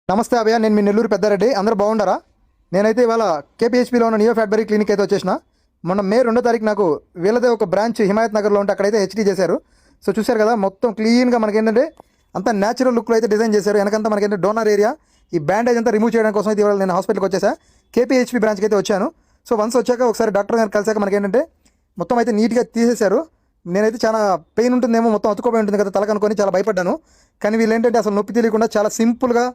నమస్తే అభయ, నేను మీ నెల్లూరు పెద్దారెడ్డి. అందరూ బాగుండారా? నేనైతే ఇవాళ కేపీహెచ్పీలో ఉన్న నియో ఫ్యాట్బరీ క్లినిక్ అయితే వచ్చేసిన. మొన్న మే 2వ తారీఖు నాకు వీళ్ళదే ఒక బ్రాంచ్ హిమాయత్ నగర్లో ఉంటే అక్కడైతే హెచ్డీ చేశారు. సో చూశారు కదా, మొత్తం క్లీన్గా మనకేంటంటే అంతా న్యాచురల్ లుక్లో అయితే డిజైన్ చేశారు. వెనకంతా మనకేంటంటే డోనర్ ఏరియా, ఈ బ్యాండేజ్ అంతా రిమూవ్ చేయడం కోసం అయితే ఇవాళ నేను హాస్పిటల్కి వచ్చేసా. కేపీహెచ్పీ బ్రాంచ్కి అయితే వచ్చాను. సో వన్స్ వచ్చాక ఒకసారి డాక్టర్ గారు కలిసాక మనకేంటంటే మొత్తం అయితే నీట్గా తీసేశారు. నేనైతే చాలా పెయిన్ ఉంటుందేమో, మొత్తం అతుక్కుపోయి ఉంటుంది కదా తల కనుకొని చాలా భయపడ్డాను. కానీ వీళ్ళు ఏంటంటే అసలు నొప్పి తెలియకుండా చాలా సింపుల్గా,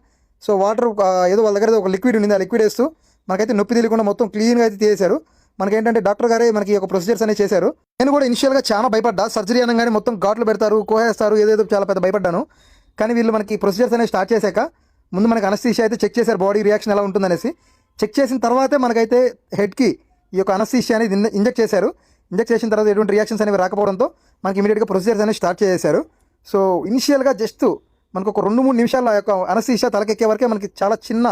సో వాటర్ ఏదో వాళ్ళ దగ్గర ఒక లిక్విడ్ ఉండింది, ఆ లిక్విడ్ వేస్తూ మనకైతే నొప్పి తెలియకుండా మొత్తం క్లీన్గా అయితే తీసేశారు. మనకేంటంటే డాక్టర్ గారే మనకి ఒక ప్రొసీజర్స్ అనేవి చేశారు. నేను కూడా ఇనిషియల్గా చాలా భయపడ్డా. సర్జరీ అనగానే మొత్తం ఘాట్లు పెడతారు, కోహేస్తారు, ఏదేదో చాలా పెద్ద భయపడ్డాను. కానీ వీళ్ళు మనకి ప్రొసీజర్స్ అనేవి స్టార్ట్ చేశాక ముందు మనకి అనస్థీషియా అయితే చెక్ చేశారు, బాడీ రియాక్షన్ ఎలా ఉంటుందనేసి. చెక్ చేసిన తర్వాతే మనకైతే హెడ్కి ఈ యొక్క అనస్థీషియా అనేది ఇంజెక్ట్ చేశారు. ఇంజెక్ట్ చేసిన తర్వాత ఎటువంటి రియాక్షన్స్ అనేవి రాకపోవడంతో మనకి ఇమీడియట్గా ప్రొసీజర్స్ అనేవి స్టార్ట్ చేశారు. సో ఇనిషియల్గా జస్ట్ మనకు ఒక 2-3 నిమిషాల యొక్క అనస్థీషియా తలకెక్కే వరకే మనకి చాలా చిన్న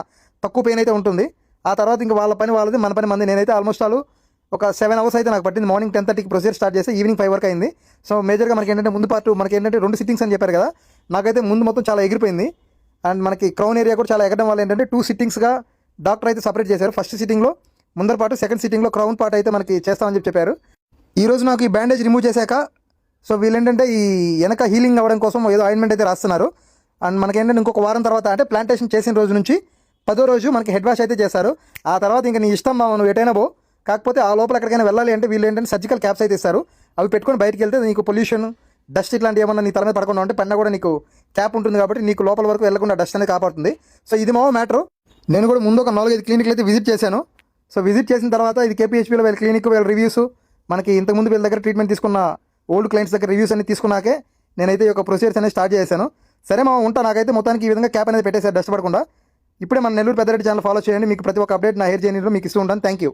తక్కువ పెయిన్ అయితే ఉంటుంది. ఆ తర్వాత ఇంకా వాళ్ళ పని వాళ్ళది, మన పని మంది. నేనైతే ఆల్మోస్ట్ ఒక 7 అవర్స్ అయితే నాకు పట్టింది. మార్నింగ్ 10:30కి ప్రొసీజర్ స్టార్ట్ చేస్తే ఈవినింగ్ 5 వరకు అయింది. సో మేజర్గా మనకి ఏంటంటే ముందు పార్ట్ మనకి ఏంటంటే 2 సిట్టింగ్స్ అని చెప్పారు కదా, నాకైతే ముందు మొత్తం చాలా ఎగిరిపోయింది. అండ్ మనకి క్రౌన్ ఏరియా కూడా చాలా ఎగడం వల్ల ఏంటంటే 2 సిట్టింగ్స్గా డాక్టర్ అయితే సపరేట్ చేశారు. ఫస్ట్ సిట్టింగ్లో ముందర పాటు, సెకండ్ సిట్టింగ్లో క్రౌన్ పార్ట్ అయితే మనకి చేస్తామని చెప్పారు. ఈరోజు నాకు ఈ బ్యాండేజ్ రిమూవ్ చేశాక సో వీళ్ళు ఏంటంటే ఈ వెనక హీలింగ్ అవ్వడం కోసం ఏదో ఆయింట్మెంట్ అయితే రాస్తున్నారు. అండ్ మనకేంటంటే ఇంకొక వారం తర్వాత, అంటే ప్లాంటేషన్ చేసిన రోజు నుంచి 10వ రోజు మనకి హెడ్ వాష్ అయితే చేస్తారు. ఆ తర్వాత ఇంకా నీ ఇష్టం, నువ్వు ఎటైనా పో. కాకపోతే ఆ లోపల ఎక్కడికైనా వెళ్ళాలి అంటే వీళ్ళు ఏంటంటే సర్జికల్ క్యాప్స్ అయితే ఇస్తారు. అవి పెట్టుకొని బయటికి వెళ్తే నీకు పొల్యూషన్, డస్ట్ ఇట్లాంటి ఏమన్నా నీ తల మీద పడకుండా ఉంటే పైన కూడా నీకు క్యాప్ ఉంటుంది కాబట్టి నీకు లోపల వరకు వెళ్ళకుండా డస్ట్ అనేది కాపాడుతుంది. సో ఇది మా మ్యాటర్. నేను కూడా ముందు ఒక 4-5 క్లినిక్లు అయితే విజిట్ చేశాను. సో విజిట్ చేసిన తర్వాత ఇది కేపీహెచ్పీలో వీళ్ళ క్లినిక్, వీళ్ళ రివ్యూస్, మనకి ఇంతకుముందు వీళ్ళ దగ్గర ట్రీట్మెంట్ తీసుకున్న ఓల్డ్ క్లయింట్స్ దగ్గర రివ్యూస్ అన్ని తీసుకున్నాకే నేనైతే ఈ యొక్క ప్రొసీజర్స్ అనేది స్టార్ట్ చేశాను. సరే మా ఉంటా, నాకైతే మొత్తానికి ఈ విధంగా క్యాప్ అనేది పెట్టేశారు డస్ట్ పడకుండా. ఇప్పుడే మన నెల్లూరు పెద్దారెడ్డి ఛానల్ ఫాలో చేయండి. మీకు ప్రతి ఒక్క అప్డేట్ నా హెయిర్ జర్నీలో మీకు ఇస్తూ ఉంటాను. Thank you.